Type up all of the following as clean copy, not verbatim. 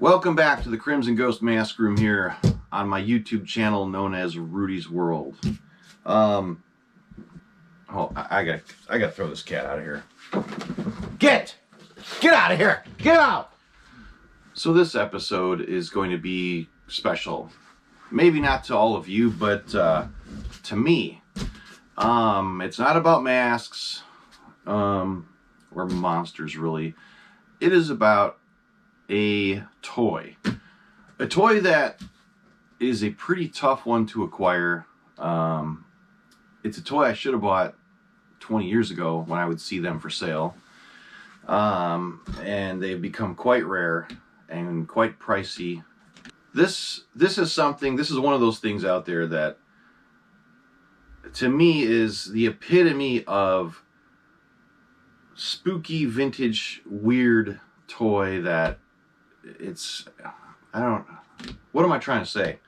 Welcome back to the Crimson Ghost Mask Room here on my YouTube channel known as Rudy's World. I gotta throw this cat out of here. Get out of here! Get out! So this episode is going to be special. Maybe not to all of you, but to me. It's not about masks or monsters, really. It is about a toy that is a pretty tough one to acquire. It's a toy I should have bought 20 years ago when I would see them for sale, and they've become quite rare and quite pricey. This is one of those things out there that to me is the epitome of spooky vintage weird toy that what am I trying to say?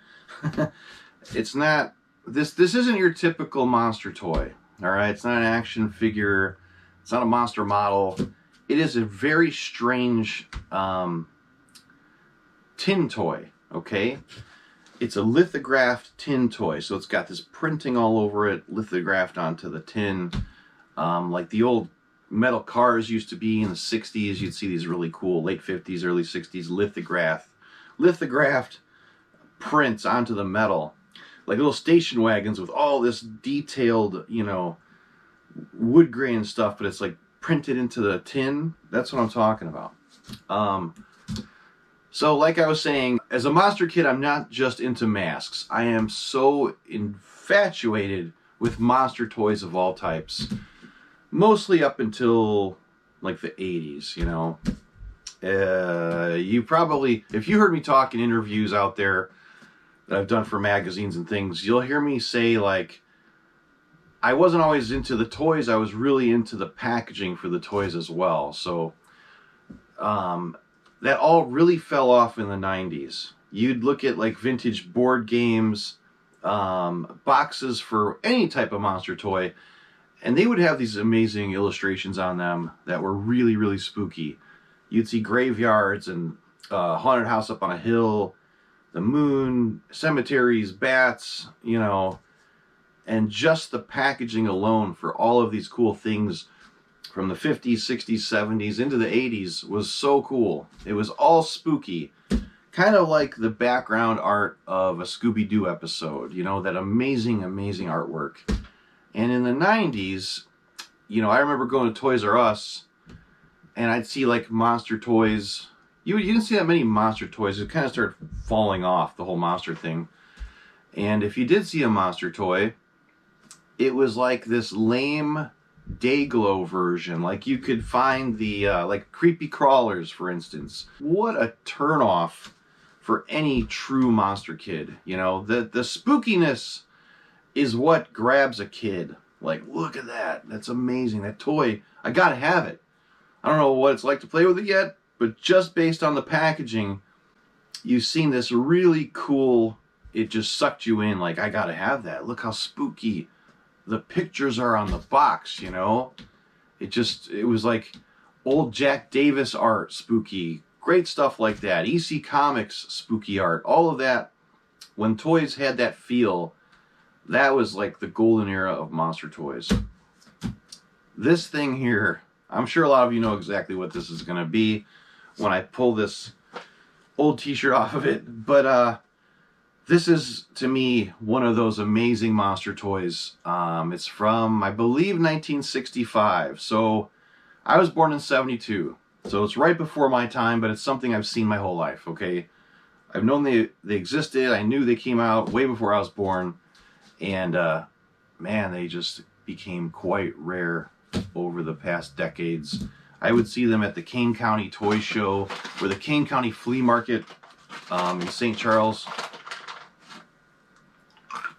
It's not, this isn't your typical monster toy, all right? It's not an action figure. It's not a monster model. It is a very strange tin toy, okay? It's a lithographed tin toy, so it's got this printing all over it, lithographed onto the tin, like the old metal cars used to be in the 60s. You'd see these really cool late 50s, early 60s lithographed prints onto the metal, like little station wagons with all this detailed, wood grain stuff, but it's like printed into the tin. That's what I'm talking about. So like I was saying, as a monster kid, I'm not just into masks. I am so infatuated with monster toys of all types. Mostly up until like the 80s, you probably, if you heard me talk in interviews out there that I've done for magazines and things, you'll hear me say, like, I wasn't always into the toys, I was really into the packaging for the toys as well. So that all really fell off in the 90s. You'd look at like vintage board games, boxes for any type of monster toy, and they would have these amazing illustrations on them that were really, really spooky. You'd see graveyards and haunted house up on a hill, the moon, cemeteries, bats, and just the packaging alone for all of these cool things from the 50s, 60s, 70s into the 80s was so cool. It was all spooky, kind of like the background art of a Scooby-Doo episode, that amazing, amazing artwork. And in the 90s, I remember going to Toys R Us, and I'd see like monster toys. You didn't see that many monster toys. It kind of started falling off, the whole monster thing. And if you did see a monster toy, it was like this lame Dayglow version. Like you could find the like creepy crawlers, for instance. What a turnoff for any true monster kid. The spookiness is what grabs a kid. Like, look at that. That's amazing. That toy, I gotta have it. I don't know what it's like to play with it yet, but just based on the packaging, you've seen this really cool, it just sucked you in. Like, I gotta have that. Look how spooky the pictures are on the box, It was like old Jack Davis art spooky. Great stuff like that. EC Comics spooky art. All of that, when toys had that feel, that was like the golden era of monster toys. This thing here, I'm sure a lot of you know exactly what this is going to be when I pull this old t-shirt off of it. But this is, to me, one of those amazing monster toys. It's from, I believe, 1965. So I was born in 72. So it's right before my time, but it's something I've seen my whole life, okay? I've known they existed. I knew they came out way before I was born. And man, they just became quite rare over the past decades. I would see them at the Kane County Toy Show or the Kane County Flea Market in St. Charles,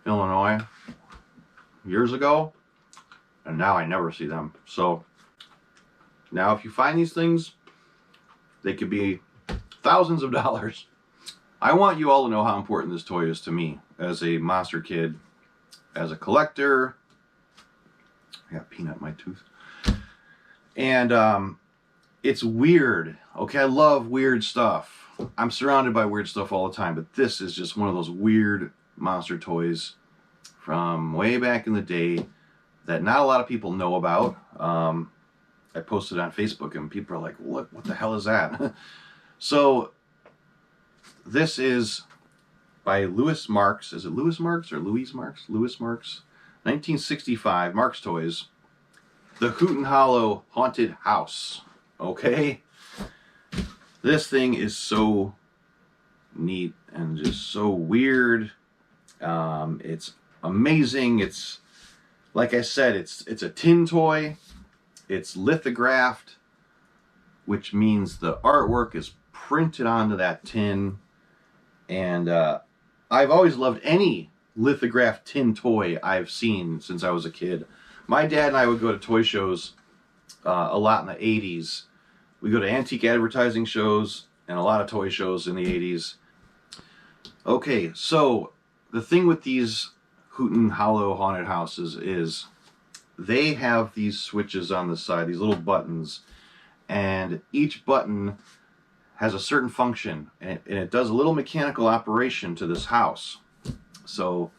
Illinois, years ago, and now I never see them. So now if you find these things, they could be thousands of dollars. I want you all to know how important this toy is to me as a monster kid, as a collector. I got a peanut in my tooth. And it's weird. Okay, I love weird stuff. I'm surrounded by weird stuff all the time, but this is just one of those weird monster toys from way back in the day that not a lot of people know about. I posted on Facebook and people are like, what the hell is that? So this is by Louis Marx. Is it Louis Marx or Louise Marx? Louis Marx. 1965, Marx Toys. The Hootin Hollow Haunted House. Okay? This thing is so neat and just so weird. It's amazing. It's, like I said, it's a tin toy. It's lithographed, which means the artwork is printed onto that tin. And I've always loved any lithographed tin toy I've seen since I was a kid. My dad and I would go to toy shows a lot in the 80s. We go to antique advertising shows and a lot of toy shows in the 80s. Okay, so the thing with these Hootin Hollow Haunted Houses is they have these switches on the side, these little buttons, and each button has a certain function, and it does a little mechanical operation to this house. So,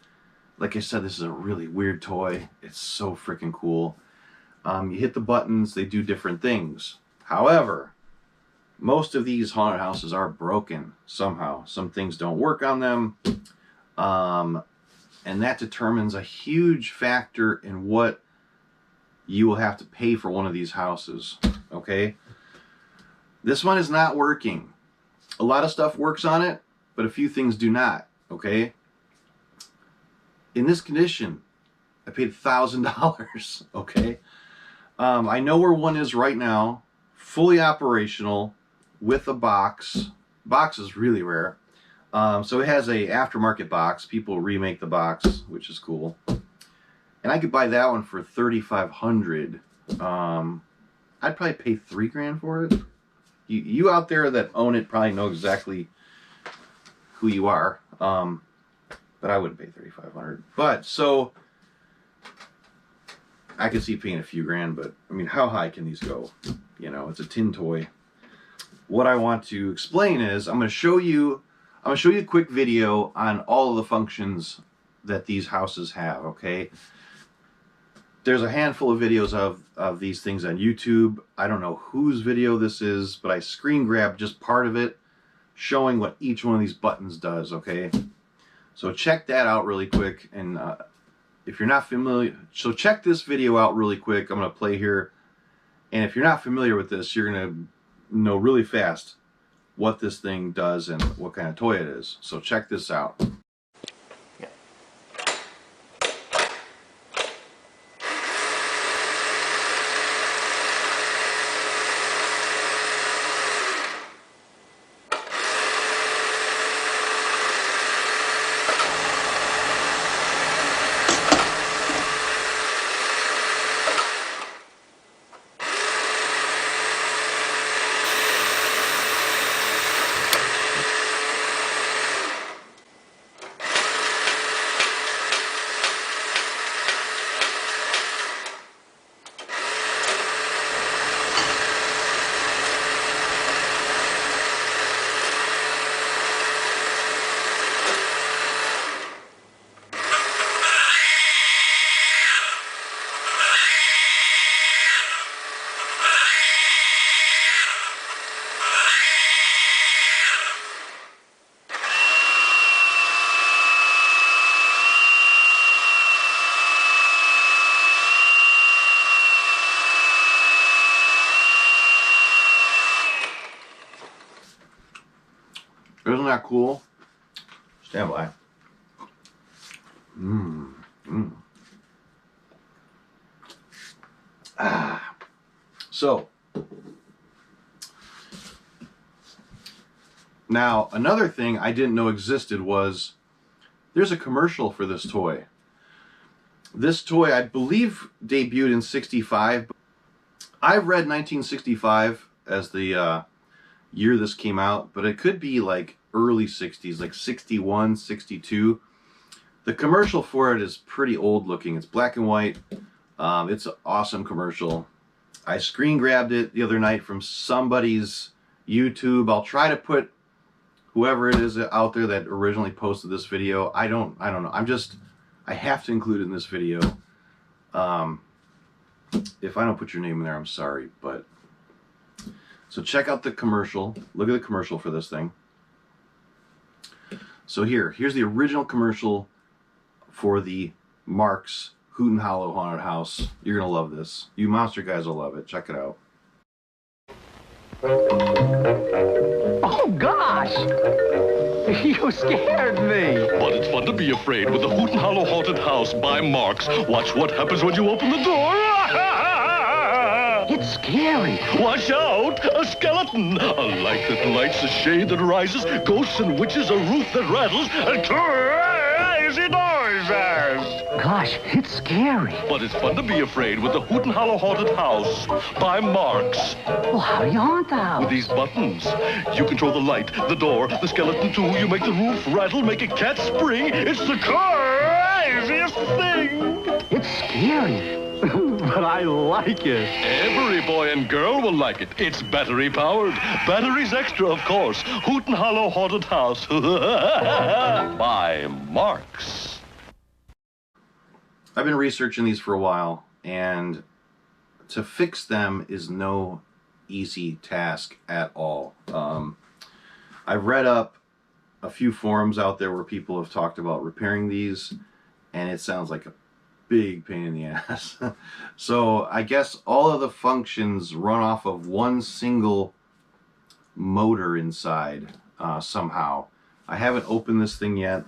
like I said, this is a really weird toy. It's so freaking cool. You hit the buttons, they do different things. However, most of these haunted houses are broken somehow. Some things don't work on them. And that determines a huge factor in what you will have to pay for one of these houses. Okay? This one is not working. A lot of stuff works on it, but a few things do not. Okay? In this condition, I paid $1,000. Okay? I know where one is right now, fully operational, with a box. Box is really rare. So it has a aftermarket box. People remake the box, which is cool. And I could buy that one for $3,500. I'd probably pay $3,000 for it. You out there that own it probably know exactly who you are. But I wouldn't pay $3,500. But so I could see paying a few grand, but I mean, how high can these go? You know, it's a tin toy. What I want to explain is I'm going to show you a quick video on all of the functions that these houses have, okay? There's a handful of videos of these things on YouTube. I don't know whose video this is, but I screen grabbed just part of it showing what each one of these buttons does, okay? So check that out really quick, and if you're not familiar, so check this video out really quick. I'm going to play here, and if you're not familiar with this, you're going to know really fast what this thing does and what kind of toy it is. So check this out. Isn't that cool? Stand by. So, now another thing I didn't know existed was there's a commercial for this toy. This toy, I believe, debuted in '65. I've read 1965 as the year this came out, but it could be like early 60s, like 61, 62. The commercial for it is pretty old looking. It's black and white. It's an awesome commercial. I screen grabbed it the other night from somebody's YouTube. I'll try to put whoever it is out there that originally posted this video, I don't know. I have to include it in this video. If I don't put your name in there, I'm sorry. But so check out the commercial. Look at the commercial for this thing. So here's the original commercial for the Marx Hootin Hollow Haunted House. You're gonna love this. You monster guys will love it. Check it out. Oh gosh! You scared me! But it's fun to be afraid with the Hootin Hollow Haunted House by Marx. Watch what happens when you open the door. It's scary. Watch out! A skeleton! A light that lights, a shade that rises, ghosts and witches, a roof that rattles, and crazy noises! Gosh, it's scary. But it's fun to be afraid with the Hootin Hollow Haunted House by Marx. Well, how do you haunt the house? With these buttons, you control the light, the door, the skeleton too. You make the roof rattle, make a cat spring. It's the craziest thing! It's scary. But I like it. Every boy and girl will like it. It's battery powered. Batteries extra, of course. Hootin Hollow Haunted House by Marx. I've been researching these for a while, and to fix them is no easy task at all. I've read up a few forums out there where people have talked about repairing these, and it sounds like a big pain in the ass. So I guess all of the functions run off of one single motor inside somehow. I haven't opened this thing yet.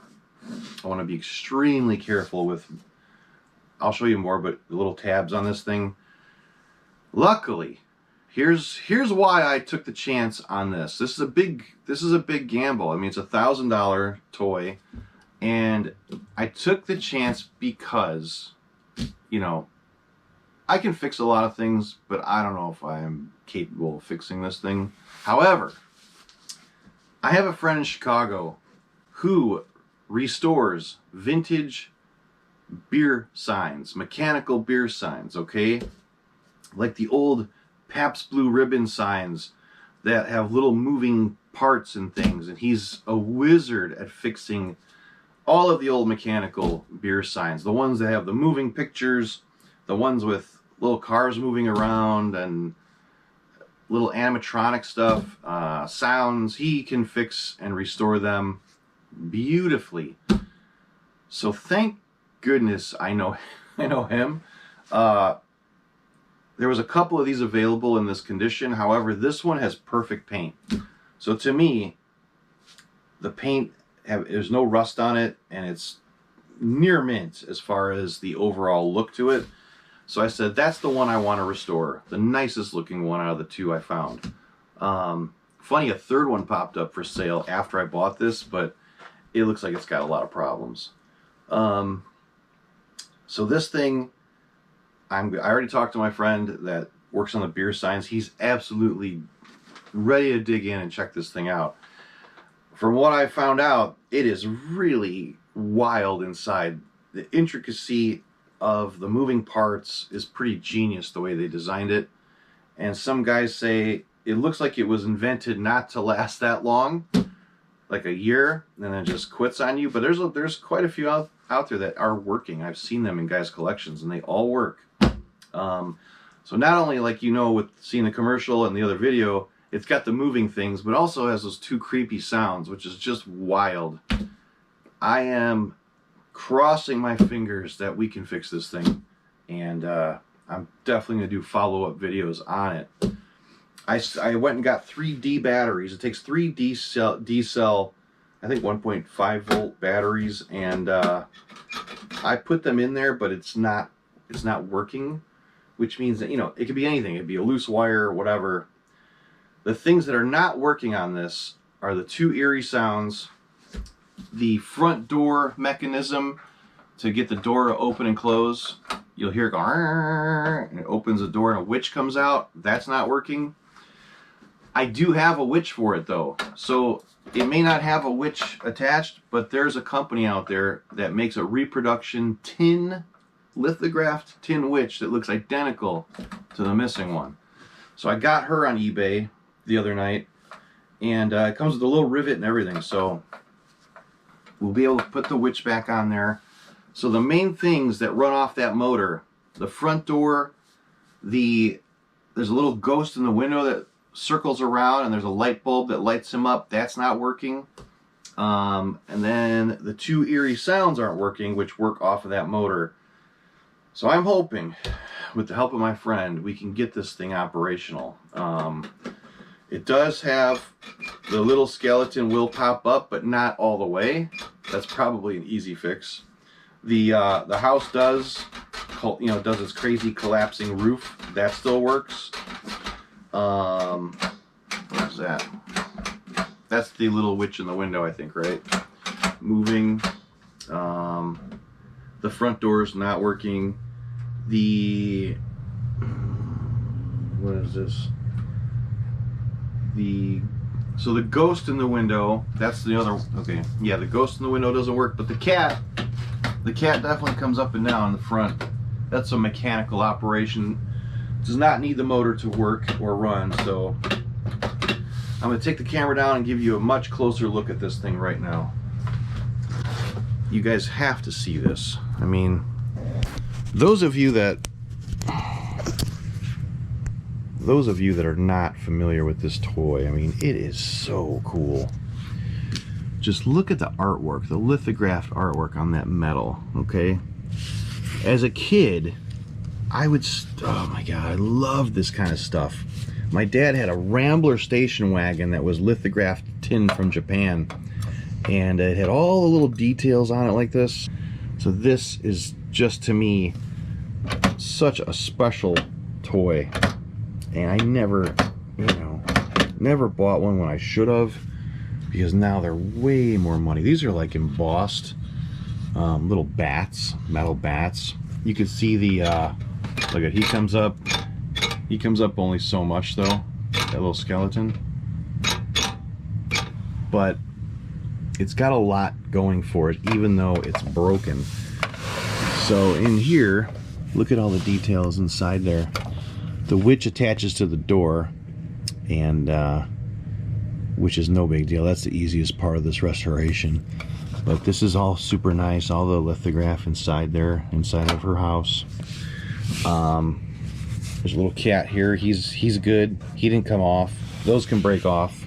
I want to be extremely careful with, I'll show you more, but the little tabs on this thing. Luckily, here's why I took the chance on this. This is a big gamble. I mean, it's a $1,000 toy. And I took the chance because, you know, I can fix a lot of things, but I don't know if I am capable of fixing this thing. However, I have a friend in Chicago who restores vintage beer signs, mechanical beer signs, okay? Like the old Pabst Blue Ribbon signs that have little moving parts and things. And he's a wizard at fixing all of the old mechanical beer signs, the ones that have the moving pictures, the ones with little cars moving around and little animatronic stuff, sounds. He can fix and restore them beautifully. So thank goodness I know him. There was a couple of these available in this condition. However, this one has perfect paint. So to me, the paint, there's no rust on it, and it's near mint as far as the overall look to it. So I said, that's the one I want to restore. The nicest looking one out of the two I found. Funny, a third one popped up for sale after I bought this, but it looks like it's got a lot of problems. So this thing, I already talked to my friend that works on the beer signs. He's absolutely ready to dig in and check this thing out. From what I found out, it is really wild inside. The intricacy of the moving parts is pretty genius the way they designed it. And some guys say it looks like it was invented not to last that long, like a year, and then just quits on you. But there's quite a few out there that are working. I've seen them in guys' collections, and they all work. So not only, like, you know, with seeing the commercial and the other video, it's got the moving things, but also has those two creepy sounds, which is just wild. I am crossing my fingers that we can fix this thing, and I'm definitely going to do follow-up videos on it. I went and got 3D batteries. It takes 3 D-cell, I think 1.5 volt batteries, and I put them in there, but it's not working, which means that, you know, it could be anything. It could be a loose wire or whatever. The things that are not working on this are the two eerie sounds, the front door mechanism to get the door to open and close. You'll hear it go, and it opens the door and a witch comes out. That's not working. I do have a witch for it though. So it may not have a witch attached, but there's a company out there that makes a reproduction tin, lithographed tin witch that looks identical to the missing one. So I got her on eBay the other night, And it comes with a little rivet and everything, so we'll be able to put the witch back on there. So the main things that run off that motor, the front door, there's a little ghost in the window that circles around, and there's a light bulb that lights him up. That's not working. And then the 2 eerie sounds aren't working, which work off of that motor. So I'm hoping, with the help of my friend, we can get this thing operational. It does have the little skeleton will pop up, but not all the way. That's probably an easy fix. The house does its crazy collapsing roof. That still works. What is that? That's the little witch in the window, I think, right? Moving. The front door's not working. What is this? So the ghost in the window, that's the other, okay, yeah, the ghost in the window doesn't work, but the cat definitely comes up and down in the front. That's a mechanical operation. Does not need the motor to work or run, so I'm going to take the camera down and give you a much closer look at this thing right now. You guys have to see this. I mean, those of you that are not familiar with this toy, I mean, it is so cool. Just look at the artwork, the lithographed artwork on that metal, okay? As a kid, oh my God, I loved this kind of stuff. My dad had a Rambler station wagon that was lithographed tin from Japan, and it had all the little details on it like this. So this is just, to me, such a special toy. And I never bought one when I should have, because now they're way more money. These are like embossed little bats, metal bats. You can see the, look at, he comes up only so much though, that little skeleton. But it's got a lot going for it, even though it's broken. So in here, look at all the details inside there. The witch attaches to the door, and which is no big deal. That's the easiest part of this restoration. But this is all super nice. All the lithograph inside there, inside of her house. There's a little cat here. He's good. He didn't come off. Those can break off.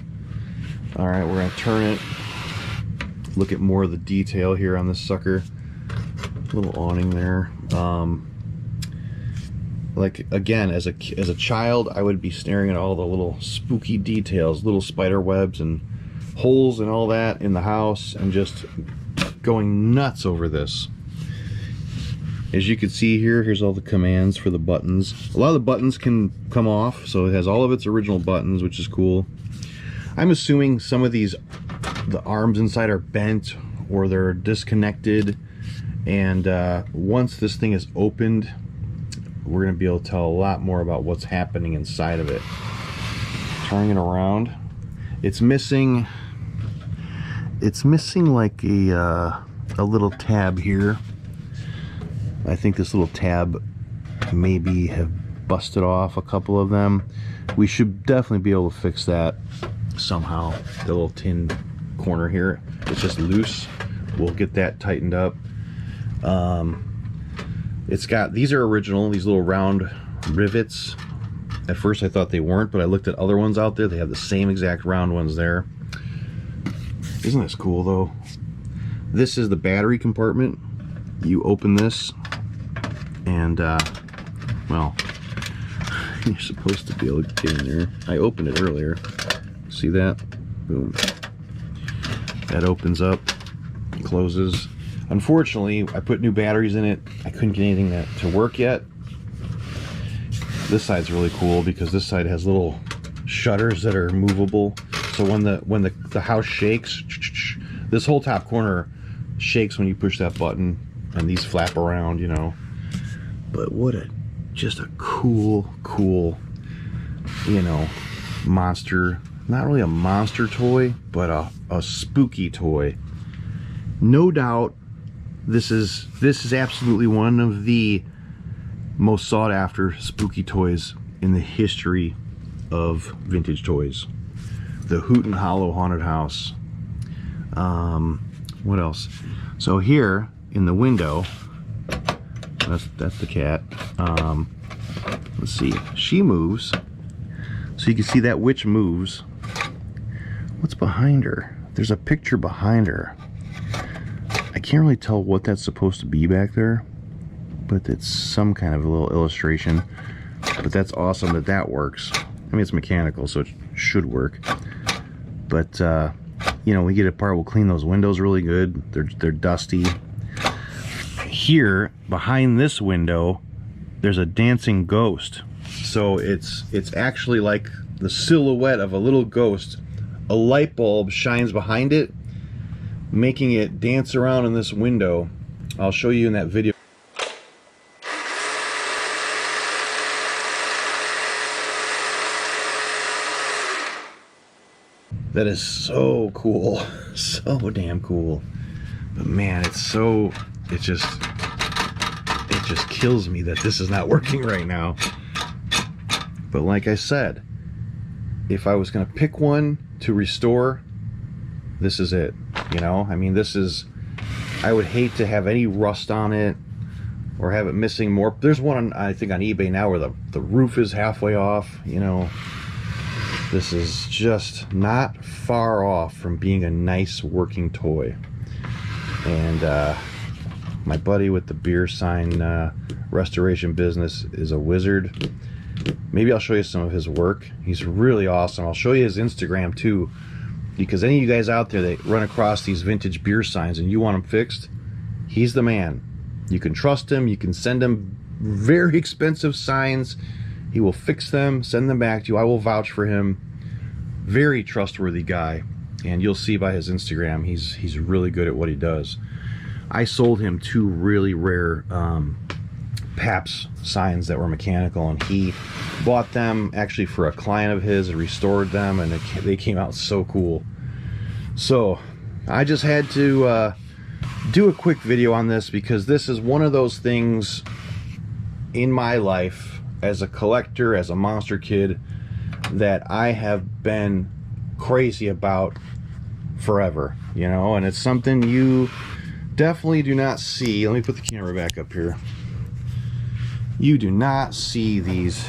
All right, we're gonna turn it. Look at more of the detail here on this sucker. Little awning there. Like, again, as a child, I would be staring at all the little spooky details, little spider webs and holes and all that in the house, and just going nuts over this. As you can see here, here's all the commands for the buttons. A lot of the buttons can come off, so it has all of its original buttons, which is cool. I'm assuming some of these, the arms inside are bent or they're disconnected, and once this thing is opened, we're going to be able to tell a lot more about what's happening inside of it. Turning it around, it's missing like a little tab here. I think this little tab maybe have busted off a couple of them. We should definitely be able to fix that somehow. The little tin corner here, it's just loose. We'll get that tightened up. It's got, these are original, these little round rivets. At first I thought they weren't, but I looked at other ones out there. They have the same exact round ones there. Isn't this cool though? This is the battery compartment. You open this and well, you're supposed to be able to get in there. I opened it earlier. See that? Boom. That opens up, closes. Unfortunately, I put new batteries in it. I couldn't get anything to work yet. This side's really cool because this side has little shutters that are movable. So when the house shakes, this whole top corner shakes when you push that button, and these flap around, you know. But what just a cool, you know, monster. Not really a monster toy, but a spooky toy. No doubt, this is absolutely one of the most sought after spooky toys in the history of vintage toys. the Hootin Hollow Haunted House. What else? So here in the window, that's the cat. Let's see, she moves, so you can see that witch moves. What's behind her? There's a picture behind her. I can't really tell what that's supposed to be back there, but it's some kind of a little illustration. But that's awesome that that works. I mean, it's mechanical, so it should work. But you know, we get it apart, we'll clean those windows really good. They're dusty. Here behind this window, there's a dancing ghost. So it's actually like the silhouette of a little ghost. A light bulb shines behind it, making it dance around in this window. I'll show you in that video. That is so cool. So damn cool. But man, it just kills me that this is not working right now. But like I said, if I was gonna pick one to restore, this is it. You know, I mean, this is, I would hate to have any rust on it or have it missing more. There's one, I think, on eBay now where the roof is halfway off, you know. This is just not far off from being a nice working toy. And my buddy with the beer sign restoration business is a wizard. Maybe I'll show you some of his work. He's really awesome. I'll show you his Instagram too, because any of you guys out there that run across these vintage beer signs and you want them fixed, he's the man. You can trust him. You can send him very expensive signs. He will fix them, send them back to you. I will vouch for him. Very trustworthy guy. And you'll see by his Instagram, he's really good at what he does. I sold him 2 really rare Paps signs that were mechanical, and he bought them actually for a client of his and restored them, and they came out so cool. So I just had to do a quick video on this, because this is one of those things in my life as a collector, as a monster kid, that I have been crazy about forever, you know. And it's something you definitely do not see. Let me put the camera back up here. You do not see these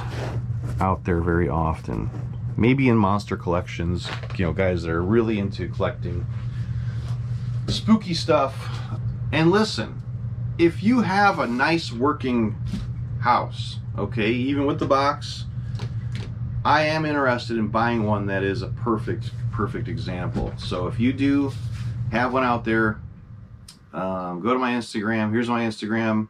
out there very often. Maybe in monster collections, you know, guys that are really into collecting spooky stuff. And listen, if you have a nice working house, okay, even with the box, I am interested in buying one that is a perfect example. So if you do have one out there, go to my Instagram. Here's my Instagram.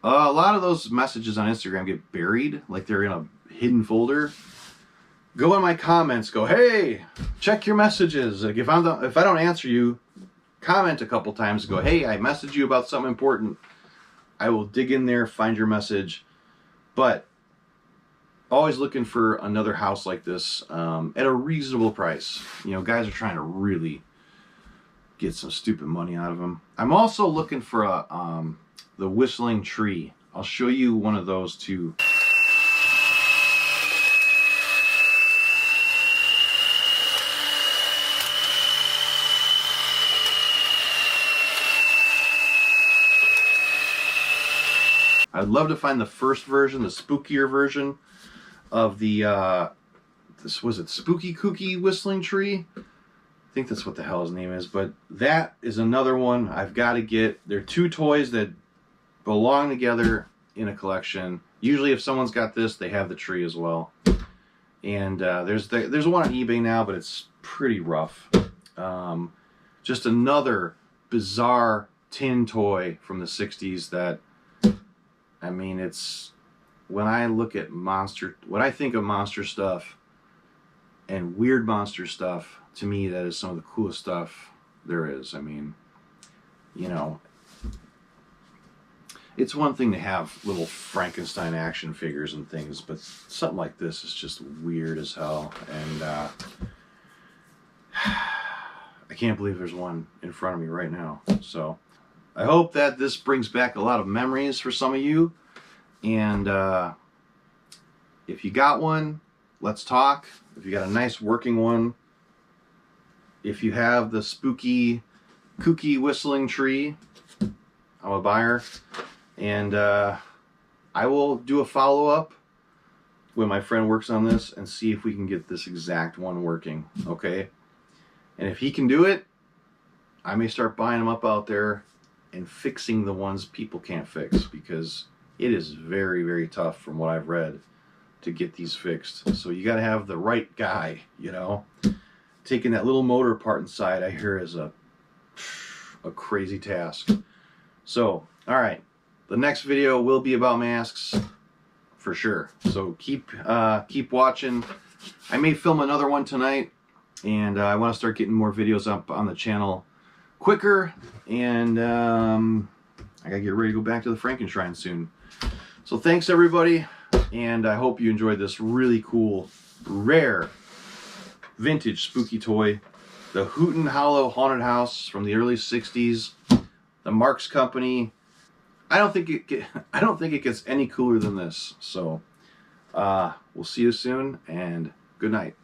A lot of those messages on Instagram get buried, like they're in a hidden folder. Go in my comments, go, hey, check your messages. Like if I don't answer you, comment a couple times, go, hey, I messaged you about something important. I will dig in there, find your message. But always looking for another house like this at a reasonable price. You know, guys are trying to really get some stupid money out of them. I'm also looking for the whistling tree. I'll show you one of those too. I'd love to find the first version, the spookier version of the this, was it Spooky Kooky Whistling Tree? I think that's what the hell his name is, but that is another one I've got to get. They're 2 toys that belong together in a collection. Usually if someone's got this, they have the tree as well. And there's one on eBay now, but it's pretty rough. Just another bizarre tin toy from the 60s that, I mean, it's, when I look at when I think of monster stuff and weird monster stuff, to me that is some of the coolest stuff there is. I mean, you know, it's one thing to have little Frankenstein action figures and things, but something like this is just weird as hell. And I can't believe there's one in front of me right now. So I hope that this brings back a lot of memories for some of you. And if you got one, let's talk. If you got a nice working one, if you have the spooky, kooky whistling tree, I'm a buyer. And I will do a follow-up when my friend works on this and see if we can get this exact one working, okay? And if he can do it, I may start buying them up out there and fixing the ones people can't fix, because it is very, very tough from what I've read to get these fixed. So you got to have the right guy, you know. Taking that little motor apart inside, I hear, is a crazy task. So, all right, the next video will be about masks for sure. So keep watching. I may film another one tonight, and I want to start getting more videos up on the channel quicker, and I gotta get ready to go back to the Frankenstein soon. So thanks everybody, and I hope you enjoyed this really cool, rare, vintage spooky toy, the Hootin Hollow Haunted House from the early 60s, the Marx company. I don't think it gets any cooler than this. So we'll see you soon, and good night.